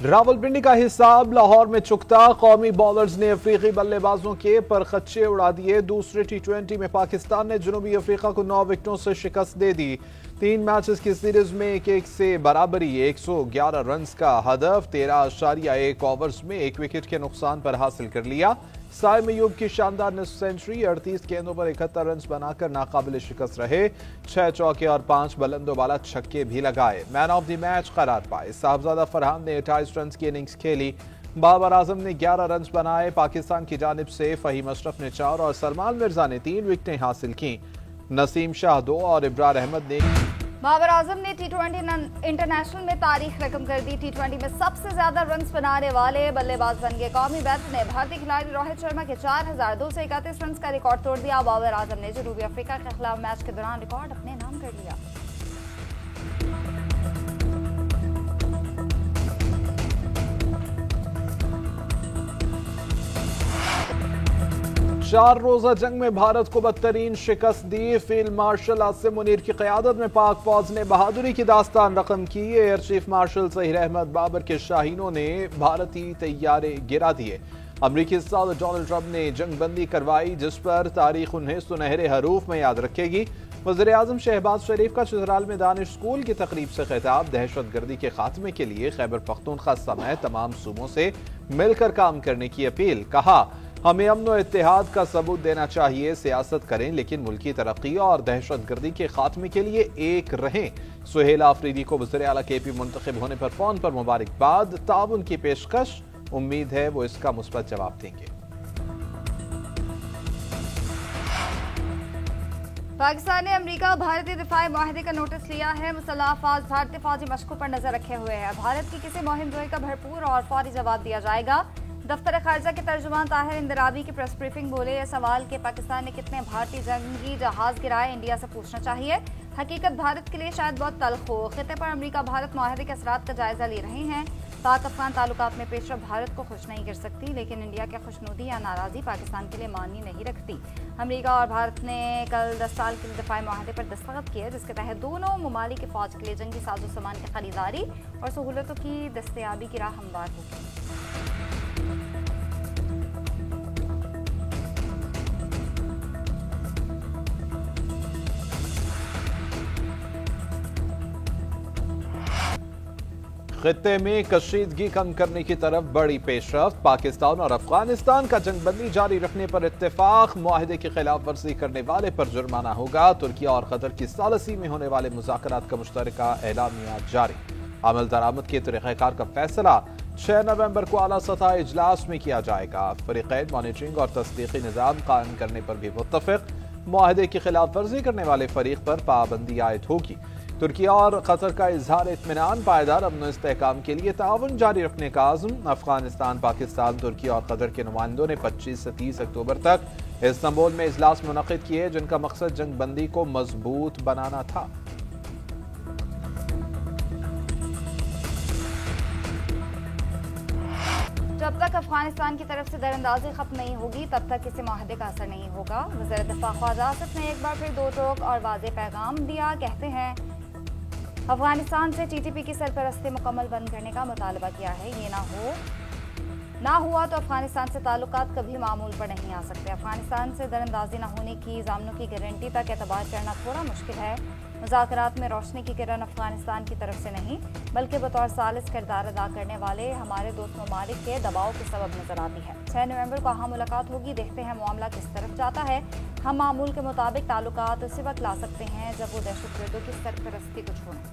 रावलपिंडी का हिसाब लाहौर में चुकता, कौमी बॉलर्स ने अफ्रीकी बल्लेबाजों के परखच्चे उड़ा दिए। दूसरे टी20 में पाकिस्तान ने जनूबी अफ्रीका को 9 विकेटों से शिकस्त दे दी। 3 मैचेस की सीरीज में 1-1 से बराबरी। 111 रन का हदफ 13.1 ओवर्स में 1 विकेट के नुकसान पर हासिल कर लिया। साइम अयूब की शानदार निस्फ सेंचुरी, 38 गेंदों पर 71 रन बनाकर नाकाबिल शिकस्त रहे। 6 चौके और 5 बुलंदोबाला छक्के भी लगाए। मैन ऑफ द मैच करार पाए। साहबजादा फरहान ने 28 रन की इनिंग्स खेली। बाबर आजम ने 11 रन बनाए। पाकिस्तान की जानिब से फहीम अशरफ ने 4 और सलमान मिर्जा ने 3 विकेटें हासिल की। नसीम शाह 2 और इब्रार अहमद ने। बाबर आजम ने टी20 इंटरनेशनल में तारीख रकम कर दी। टी20 में सबसे ज्यादा रन बनाने वाले बल्लेबाज बन गए। कौमी बैट्स ने भारतीय खिलाड़ी रोहित शर्मा के 4,231 रन का रिकॉर्ड तोड़ दिया। बाबर आजम ने जनूबी अफ्रीका के खिलाफ मैच के दौरान रिकॉर्ड अपने नाम कर लिया। 4 रोजा जंग में भारत को बदतरीन शिकस्त दी। फील्ड मार्शल आसिम मुनीर की क़यादत में पाक फौज ने बहादुरी की दास्तान रकम की। Air chief marshal Zaheer Ahmed Babar के शाहीनों ने भारतीय तैयारे गिरा दिए। अमरीकी सदर डोनाल्ड ट्रंप ने जंगबंदी करवाई, जिस पर तारीख उन्हें सुनहरे हरूफ में याद रखेगी। वज़ीर आज़म शहबाज शरीफ का चित्राल में दानिश स्कूल की तकरीब से खिताब। दहशतगर्दी के खात्मे के लिए खैबर पख्तूनख्वा समेत तमाम सूबों से मिलकर काम करने की अपील। कहा, हमें अमन और इत्तेहाद का सबूत देना चाहिए। सियासत करें लेकिन मुल्की तरक्की और दहशतगर्दी के खात्मे के लिए एक रहें। सुहेल आफरीदी को वज़ीर आला KP मुंतखब होने पर फोन पर मुबारकबाद। ताउन की पेशकश, उम्मीद है वो इसका मुस्बत जवाब देंगे। पाकिस्तान ने अमेरिका भारतीय दिफाई माहिदे का नोटिस लिया है। मुसल्लह अफवाज भारतीय फौजी मशकों पर नजर रखे हुए हैं। भारत की किसी मुहिम जोई का भरपूर और फौरी जवाब दिया जाएगा। दफ्तर खारजा के तर्जुमान ताहिर इंदिराबी की प्रेस ब्रीफिंग बोले, यह सवाल कि पाकिस्तान ने कितने भारतीय जंगी जहाज गिराए इंडिया से पूछना चाहिए। हकीकत भारत के लिए शायद बहुत तल्ख हो। खिते पर अमेरिका भारत माहिदे के असरात का जायजा ले रहे हैं। पाक अफगान ताल्लुकात में पेशरफ भारत को खुश नहीं कर सकती, लेकिन इंडिया की खुशनुदी या नाराजगी पाकिस्तान के लिए मानी नहीं रखती। अमेरिका और भारत ने कल 10 साल के लिए दिफाई माहिदे पर दस्तखत किए, जिसके तहत दोनों ममालिक की फौज के लिए जंगी साजो सामान की खरीदारी और सहूलतों की दस्तयाबी की राह हमवार होगी। खित्ते में कशीदगी कम करने की तरफ बड़ी पेशरफ्त। पाकिस्तान और अफगानिस्तान का जंगबंदी जारी रखने पर इत्तेफाक। मुआहदे की खिलाफ वर्जी करने वाले पर जुर्माना होगा। तुर्किया और कतर की सालसी में होने वाले मुज़ाकरात का मुश्तरका एलामिया जारी। अमल दरामद के तरीक़ाकार का फैसला 6 नवंबर को आला सतह इजलास में किया जाएगा। फरीक़ैन मॉनिटरिंग और तस्दीकी निज़ाम कायम करने पर भी मुत्तफ़िक़। मुआहदे की खिलाफ वर्जी करने वाले फरीक पर पाबंदी आयद होगी। तुर्किया और कतर का इजहार इत्मीनान, पायदार अमन और इस्तेहकाम के लिए ताउन जारी रखने का आज़म। अफगानिस्तान, पाकिस्तान, तुर्की और कतर के नुमाइंदों ने 25 से 30 अक्टूबर तक इस्तांबुल में इजलास मुनक़िद किए, जिनका मकसद जंगबंदी को मजबूत बनाना था। जब तक अफगानिस्तान की तरफ से दरअंदाजी खत्म नहीं होगी, तब तक किसी माहदे का असर नहीं होगा। वज़ीर दिफा ख्वाजा आसिफ ने एक बार फिर दो टोक और वाज़ेह पैगाम दिया। कहते हैं, अफगानिस्तान से TTP की सरपरस्ती मुकम्मल बंद करने का मुतालबा किया है। ये ना हुआ तो अफगानिस्तान से ताल्लुकात कभी मामूल पर नहीं आ सकते। अफगानिस्तान से दरअंदाजी न होने की ज़ामनों की गारंटी तक एतबार करना थोड़ा मुश्किल है। मुज़ाकरात में रोशनी की किरण अफगानिस्तान की तरफ से नहीं, बल्कि बतौर सालिस किरदार अदा करने वाले हमारे दोस्त ममालिक के दबाव के सबब नजर आती है। 6 नवंबर को अहम मुलाकात होगी। देखते हैं मामला किस तरफ जाता है। हम मामूल के मुताबिक ताल्लुकात उसी वक्त ला सकते हैं जब वो दहशतगर्दों की सरपरस्ती को छोड़ें।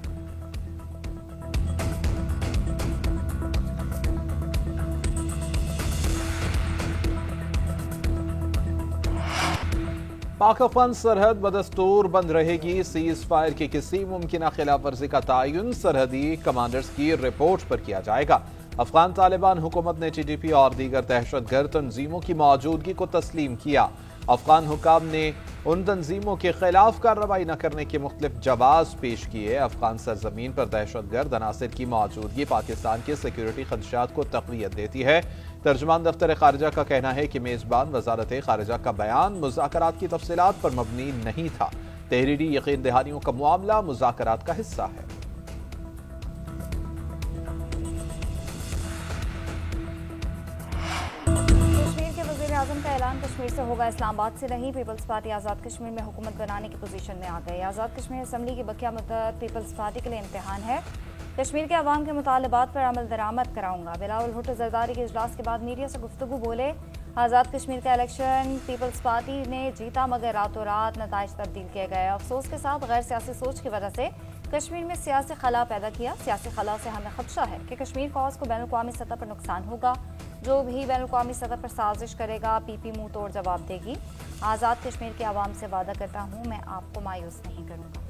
पाक अफगान सरहद बदस्तूर बंद रहेगी। सीज फायर की किसी मुमकिन खिलाफ वर्जी का तयन सरहदी कमांडर्स की रिपोर्ट पर किया जाएगा। अफगान तालिबान हुकूमत ने TTP और दीगर दहशतगर्द तंजीमों की मौजूदगी को तस्लीम किया। अफगान हुकाम ने उन तंजीमों के खिलाफ कार्रवाई न करने के मुख्तलिफ जवाब पेश किए। अफगान सरजमीन पर दहशतगर्द अनासिर की मौजूदगी पाकिस्तान के सिक्योरिटी खदशात को तक़वियत देती है। तर्जुमान दफ्तर खारजा का कहना है कि मेजबान वजारत खारजा का बयान मुज़ाकरात की तफसीलात पर मबनी नहीं था। तहरीरी यकीन दहानियों का मामला मुज़ाकरात का हिस्सा है। वज़ीर-ए-आज़म का ऐलान कश्मीर से होगा, इस्लामाबाद से नहीं। पीपल्स पार्टी आज़ाद कश्मीर में हुकूमत बनाने की पोजीशन में आ गई। आज़ाद कश्मीर असम्बली की बकिया मुद्दत पीपल्स पार्टी के लिए इम्तिहान है। कश्मीर के अवाम के मुतालबात पर अमल दरामद कराऊंगा। बिलावल भुट्टो जरदारी के इजलास के बाद मीडिया से गुफ्तगू बोले, आज़ाद कश्मीर का इलेक्शन पीपल्स पार्टी ने जीता मगर रातों रात नताइज तब्दील किए गए। अफसोस के साथ गैर सियासी सोच की वजह से कश्मीर में सियासी खला पैदा किया। सियासी खला से हमें खदशा है कि कश्मीर कॉज को बैनुल-अक़वामी सतह पर नुकसान होगा। जो भी बैनुल-अक़वामी सतह पर साजिश करेगा पीपी मुंह तोड़ जवाब देगी। आज़ाद कश्मीर के अवाम से वादा करता हूँ, मैं आपको मायूस नहीं करूँगा।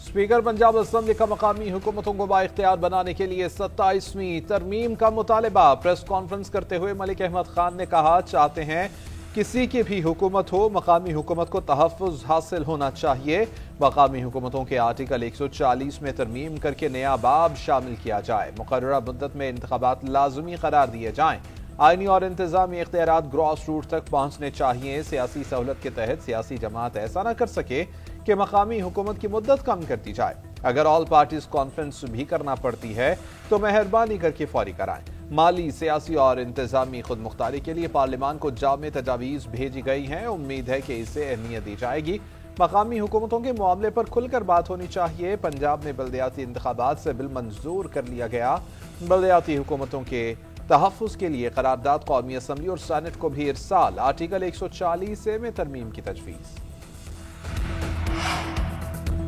स्पीकर पंजाब असम्बली का मकामी हुकूमतों को बाइख्तियार बनाने के लिए 27वीं तरमीम का मुतालबा। प्रेस कॉन्फ्रेंस करते हुए मलिक अहमद खान ने कहा, चाहते हैं किसी की भी हुकूमत हो, मकामी हुकूमत को तहफ़्फ़ुज़ हासिल होना चाहिए। मकामी हुकूमतों के आर्टिकल 140 में तरमीम करके नया बाब शामिल किया जाए। मुकर्ररा मुद्दत में इंतखाबात लाजमी करार दिए जाएं। आईनी और इंतजामी इख्तियारात ग्रास रूट तक पहुंचने चाहिए। सियासी सहूलत के तहत सियासी जमात ऐसा न कर सके कि मकामी हुकूमत की मुद्दत कम कर दी जाए। अगर ऑल पार्टीज कॉन्फ्रेंस भी करना पड़ती है तो मेहरबानी करके फौरी कराएं। माली, सियासी और इंतजामी खुद मुख्तारी के लिए पार्लियामान को जामे तजावीज़ भेजी गई हैं। उम्मीद है कि इसे अहमियत दी जाएगी। मकामी हुकूमतों के मामले पर खुलकर बात होनी चाहिए। पंजाब में बल्दियाती इंतखाबात से बिल मंजूर कर लिया गया। बल्दियाती हुकूमतों के तहफ़्फ़ुज़ के लिए करारदाद कौमी असम्बली और सेनेट को भी इरसाल। आर्टिकल 140 में तरमीम की तजवीज़।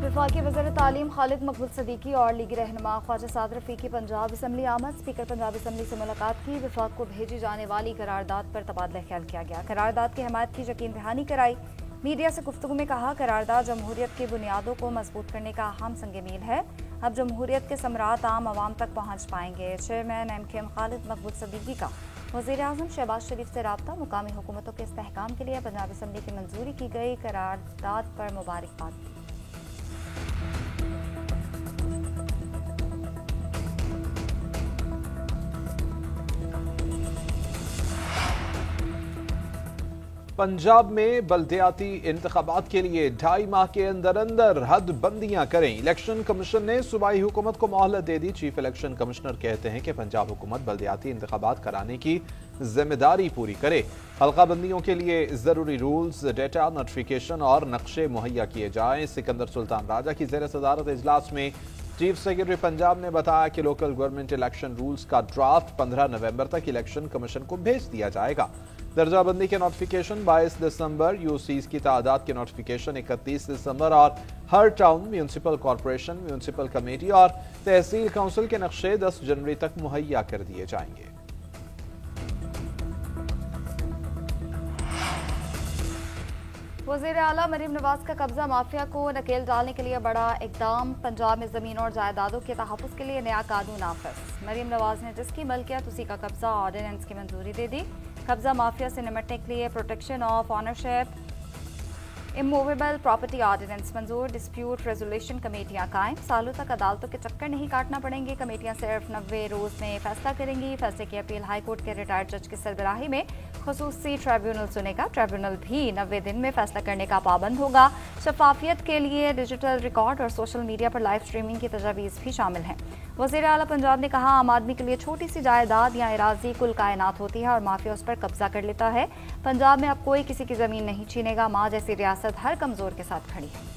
वफाकी वज़ीर तालीम खालिद मकबूल सदीकी और लीगी रहनुमा ख्वाजा साद रफ़ीकी पंजाब असम्बली आमद। स्पीकर पंजाब असम्बली से मुलाकात की। वफाक को भेजी जाने वाली करारदाद पर तबादला ख्याल किया गया। करारदाद की हमायत की यकीन दहानी कराई। मीडिया से गुफ्तगू में कहा, करारदाद जमहूरियत की बुनियादों को मजबूत करने का अहम संग मील है। अब जमहूरियत के समरात आम आवाम तक पहुँच पाएंगे। चेयरमैन MKM खालिद मकबूल सदीकी का वज़ीर-ए-आज़म शहबाज शरीफ से राब्ता। मुकामी हुकूमतों के इस्तेहकाम के लिए पंजाब असम्बली की मंजूरी की गई करारदाद पर मुबारकबाद। पंजाब में बल्दियाती इंतखाबात के लिए 2.5 माह के अंदर अंदर हद बंदियां करें। इलेक्शन कमीशन ने सूबाई हुकूमत को मोहलत दे दी। चीफ इलेक्शन कमिश्नर कहते हैं कि पंजाब हुकूमत बल्दियाती इंतखाबात कराने की जिम्मेदारी पूरी करे। हल्का बंदियों के लिए जरूरी रूल्स, डेटा, नोटिफिकेशन और नक्शे मुहैया किए जाएं। सिकंदर सुल्तान राजा की ज़ेर सदारत इजलास में चीफ सेक्रेटरी पंजाब ने बताया कि लोकल गवर्नमेंट इलेक्शन रूल्स का ड्राफ्ट 15 नवंबर तक इलेक्शन कमीशन को भेज दिया जाएगा। दर्जाबंदी के नोटिफिकेशन 22 दिसंबर, यूसीज की तादाद के नोटिफिकेशन 31 दिसंबर और हर town, municipal corporation, municipal committee और तहसील काउंसिल के नक्शे 10 जनवरी तक मुहैया कर दिए जाएंगे। वज़ीर आला मरीम नवाज का कब्जा माफिया को नकेल डालने के लिए बड़ा इकदाम। पंजाब में जमीन और जायदादों के तहफ़्फ़ुज़ के लिए नया कानून नाफिज। मरीम नवाज ने जिसकी मलकियत उसी का कब्जा ऑर्डिनेंस की मंजूरी दे दी। कब्जा माफिया से निपटने के लिए protection of ownership, immovable property ordinance मंजूर। डिस्प्यूट रेजोल्यूशन कमेटियां कायम। सालों तक अदालतों के चक्कर नहीं काटना पड़ेंगे। कमेटियां सिर्फ 90 रोज में फैसला करेंगी। फैसले की अपील हाईकोर्ट के रिटायर्ड जज की सरबराही में खुसूसी ट्रिब्यूनल सुनेगा। ट्रिब्यूनल भी 90 दिन में फैसला करने का पाबंद होगा। शफाफियत के लिए डिजिटल रिकॉर्ड और सोशल मीडिया पर लाइव स्ट्रीमिंग की तजावीज़ भी शामिल हैं। वज़ीर आला पंजाब ने कहा, आम आदमी के लिए छोटी सी जायदाद या इराजी कुल कायनात होती है और माफिया उस पर कब्जा कर लेता है। पंजाब में अब कोई किसी की ज़मीन नहीं छीनेगा। माँ जैसी रियासत हर कमज़ोर के साथ खड़ी है।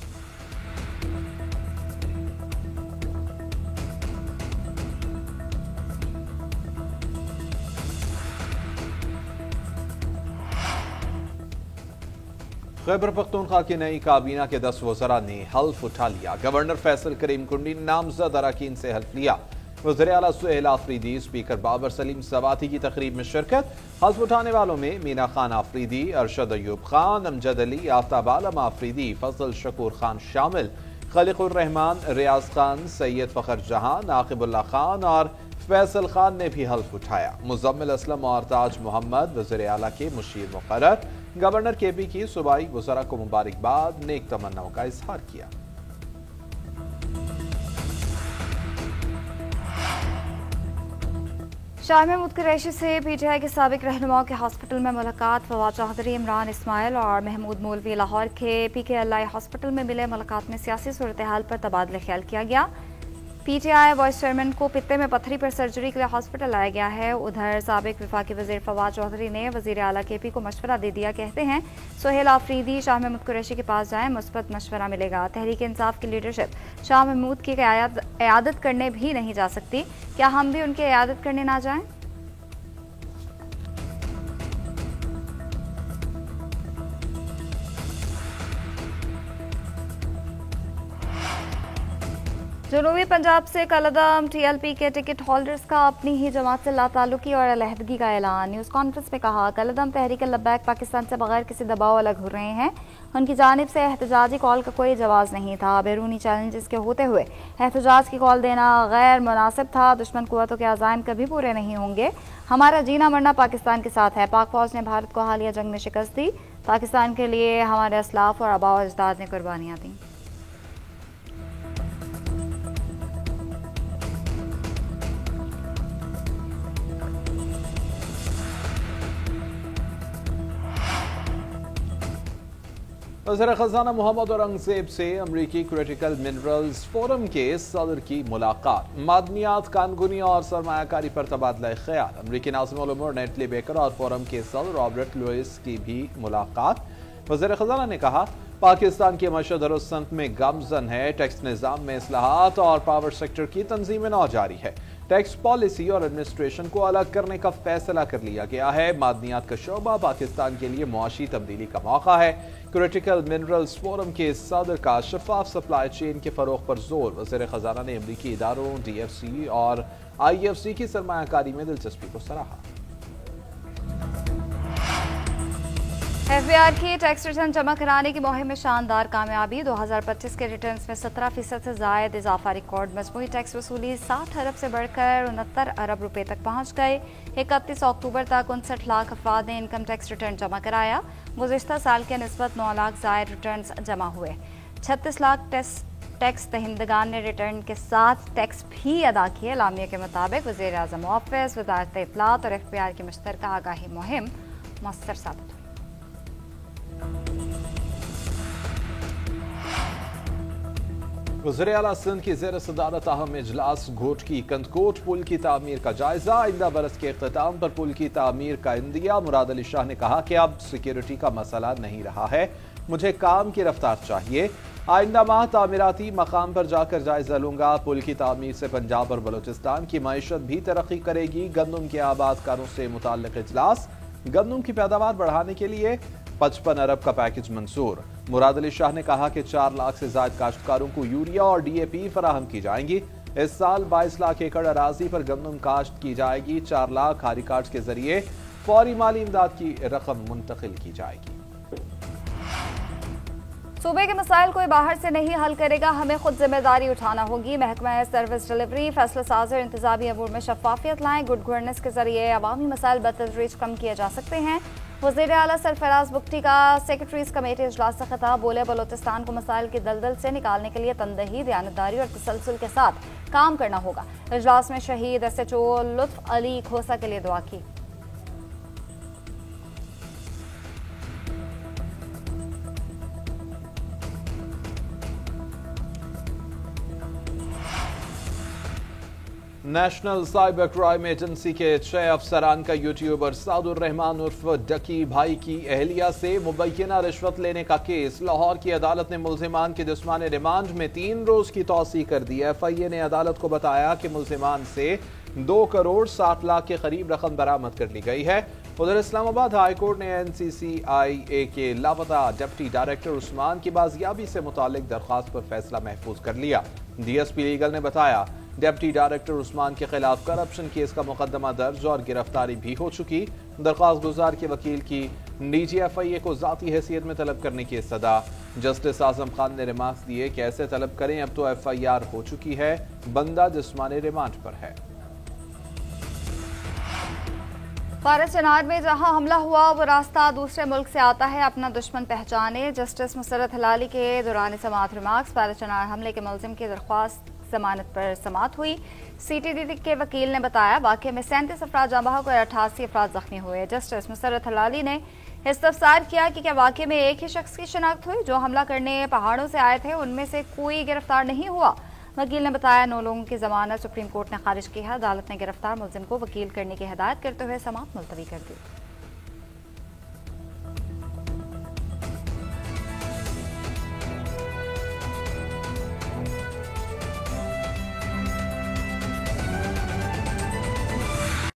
खैबर पख्तूनख्वा की नई काबीना के 10 वज़रा ने हल्फ उठा लिया। गवर्नर फैसल करीम कुंडी ने नामजद अरकान से हल्फ लिया। वज़ीर आला सुहेल आफरीदी, स्पीकर बाबर सलीम सवाती की तकरीब में शिरकत। हल्फ उठाने वालों में मीना खान आफरीदी, अरशद अयूब खान, अमजद अली, आफ्ताब आलम आफरीदी, फजल शकूर खान शामिल। खलीकुर रहमान, रियाज खान, सैयद फखर जहां, नाकिबुल्ला खान और फैसल खान ने भी हल्फ उठाया। मुजम्मिल असलम और ताज मोहम्मद वज़ीर आला के मुशीर मुकर्रर। गवर्नर केपी की सूबाई वज़रा को मुबारकबाद, नेक तमन्नाओं का इजहार किया। शाह महमूद कुरैशी से पीटीआई के साबिक रहनुमाओं के हॉस्पिटल में मुलाकात। फवाद चौधरी, इमरान इस्माइल और महमूद मौलवी लाहौर के PKLI हॉस्पिटल में मिले। मुलाकात में सियासी सूरत हाल पर तबादला ख्याल किया गया। PTI वाइस चेयरमैन को पित्ते में पत्थरी पर सर्जरी के लिए हॉस्पिटल लाया गया है। उधर साबिक वफाकी वजीर फवाद चौधरी ने वजीर आला KP को मशवरा दे दिया। कहते हैं सोहेल आफरीदी शाह महमूद कुरैशी के पास जाएं, मुस्बत मशवरा मिलेगा। तहरीक इंसाफ की लीडरशिप शाह महमूद की इयादत करने भी नहीं जा सकती, क्या हम भी उनकी इयादत करने ना जाएं? जनूबी पंजाब से कलअदम TLP के टिकट होल्डर्स का अपनी ही जमात से लाताल्लुकी और अलहदगी का ऐलान। न्यूज़ कॉन्फ्रेंस में कहा, कलअदम तहरीक लब्बैक पाकिस्तान से बगैर किसी दबाव अलग हो रहे हैं। उनकी जानिब से एहतजाजी कॉल का कोई जवाब नहीं था। बैरूनी चैलेंजेस के होते हुए एहतजाज की कॉल देना गैर मुनासिब था। दुश्मन कुव्वतों के अज़ाइम कभी पूरे नहीं होंगे। हमारा जीना मरना पाकिस्तान के साथ है। पाक फौज ने भारत को हालिया जंग में शिकस्त दी। पाकिस्तान के लिए हमारे असलाफ और आबा अजदाद ने कुर्बानियाँ दी। वज़ीर ख़ज़ाना मोहम्मद औरंगज़ेब से अमरीकी क्रिटिकल मिनरल्स फोरम के सदर की मुलाकात। मादनियात, कानूनी और सरमायाकारी पर तबादला ख्याल। अमरीकी नाज़िम उल उमूर नेटली बेकर और फोरम के सदर रॉबर्ट लुइस की भी मुलाकात। वज़ीर ख़ज़ाना ने कहा, पाकिस्तान की मशद और संत में गमजन है। टैक्स निज़ाम में इस्लाहात और पावर सेक्टर की तंजीम नौ जारी है। टैक्स पॉलिसी और एडमिनिस्ट्रेशन को अलग करने का फैसला कर लिया गया है। मादनियात का शोबा पाकिस्तान के लिए मुआशी तब्दीली का मौका है। क्रिटिकल मिनरल्स फोरम के सदर का शफाफ सप्लाई चेन के फरोग पर जोर। वज़ीर ख़ज़ाना ने अमरीकी इदारों DFC और IFC की सरमायाकारी में दिलचस्पी को सराहा। FBI की टैक्स रिटर्न जमा कराने की मुहिम में शानदार कामयाबी। 2025 के रिटर्न्स में 17% से जायद इजाफा रिकॉर्ड। मजमूई टैक्स वसूली 60 अरब से बढ़कर 69 अरब रुपए तक पहुंच गए। 31 अक्टूबर तक 59 लाख अफराद ने इनकम टैक्स रिटर्न जमा कराया। गुज़िश्ता साल के निस्बत 9 लाख जायद रिटर्न जमा हुए। 36 लाख टैक्स दहिंदगान ने रिटर्न के साथ टैक्स भी अदा किए। लामिया के मुताबिक वज़ीर आज़म ऑफिस, वज़ारत इत्तलात और FBI की मुश्तरका आगाही मुहिम मौसर साबित हुई। वज़ीर आला सिंध की ज़ेर सदारत अहम इजलास। घोट की कंदकोट पुल की तामीर का जायजा। आइंदा बरस के इख्तिताम पर पुल की तामीर का इंदिया। मुराद अली शाह ने कहा कि अब सिक्योरिटी का मसला नहीं रहा है, मुझे काम की रफ्तार चाहिए। आइंदा माह तामीराती मकाम पर जाकर जायजा लूंगा। पुल की तामीर से पंजाब और बलूचिस्तान की मईशत भी तरक्की करेगी। गंदम के आबादकारों से मुताल्लिक इजलास। गंदम की पैदावार बढ़ाने के लिए 55 अरब का पैकेज मंजूर। मुराद अली शाह ने कहा कि 4 लाख से ज्यादा काश्तकारों को यूरिया और DAP फराहम की जाएंगी। इस साल 22 लाख एकड़ अराजी पर गंदम काश्त की जाएगी। 4 लाख खारी कार्ड के जरिए फौरी माली इमदाद की रकम मुंतकिल की जाएगी। सूबे के मसाइल कोई बाहर से नहीं हल करेगा, हमें खुद जिम्मेदारी उठाना होगी। महकमा सर्विस डिलीवरी फैसला साज और इंतजामी अमूर में शफाफियत लाएं। गुड गवर्नेंस के जरिए अवामी मसाइल बतदरीज कम किए जा सकते हैं। वज़ीर आला सरफराज बुगटी का सेक्रेटरीज कमेटी इजलास से खिताब। बोले, बलोचिस्तान को मसाइल की दलदल से निकालने के लिए तंदही, दयानतदारी और तसलसल के साथ काम करना होगा। इजलास में शहीद SHO लुत्फ अली खोसा के लिए दुआ की। नेशनल साइबर क्राइम एजेंसी के 6 अफसरान का यूट्यूबर सादुर रहमान उर्फ डकी भाई की अहलिया से मुबैना रिश्वत लेने का केस। लाहौर की अदालत ने मुल्जिमान के जिस्मानी रिमांड में 3 रोज की तौसी कर दी। FIA ने अदालत को बताया कि मुल्जिमान से 2 करोड़ 60 लाख के करीब रकम बरामद कर ली गई है। उधर इस्लामाबाद हाईकोर्ट ने NCCIA के लापता डिप्टी डायरेक्टर उस्मान की बाजियाबी से मुतालिक दरख्वास्त पर फैसला महफूज कर लिया। DSP लीगल ने बताया, डिप्टी डायरेक्टर उस्मान के खिलाफ करप्शन केस का मुकदमा दर्ज और गिरफ्तारी भी हो चुकी। दरख्वास्त गुजार के वकील की निजी FIA को जाती हैसियत में तलब करने की सदा। जस्टिस आजम खान ने रिमार्क्स दिए कि ऐसे तलब करें, अब तो FIR हो चुकी है, बंदा जिस्मानी रिमांड पर है। फारस चनार में जहां हमला हुआ वो रास्ता दूसरे मुल्क से आता है, अपना दुश्मन पहचाने। जस्टिस मुसरत हिलाली के दौरान समाअत रिमार्क्स। फारस चनार हमले के मुलजिम की दरख्वास्त जमानत पर समाअत हुई। CTD के वकील ने बताया वाक़े में 37 अफराद जाँ बहक और 88 अफराद जख्मी हुए। जस्टिस मुसर्रत हलाली ने इस्तफसार किया कि क्या वाक़े में एक ही शख्स की शिनाख्त हुई जो हमला करने पहाड़ों से आए थे, उनमें से कोई गिरफ्तार नहीं हुआ। वकील ने बताया 9 लोगों की जमानत सुप्रीम कोर्ट ने खारिज की है। अदालत ने गिरफ्तार मुलजिम को वकील करने की हिदायत करते हुए समाअत मुलतवी कर दी।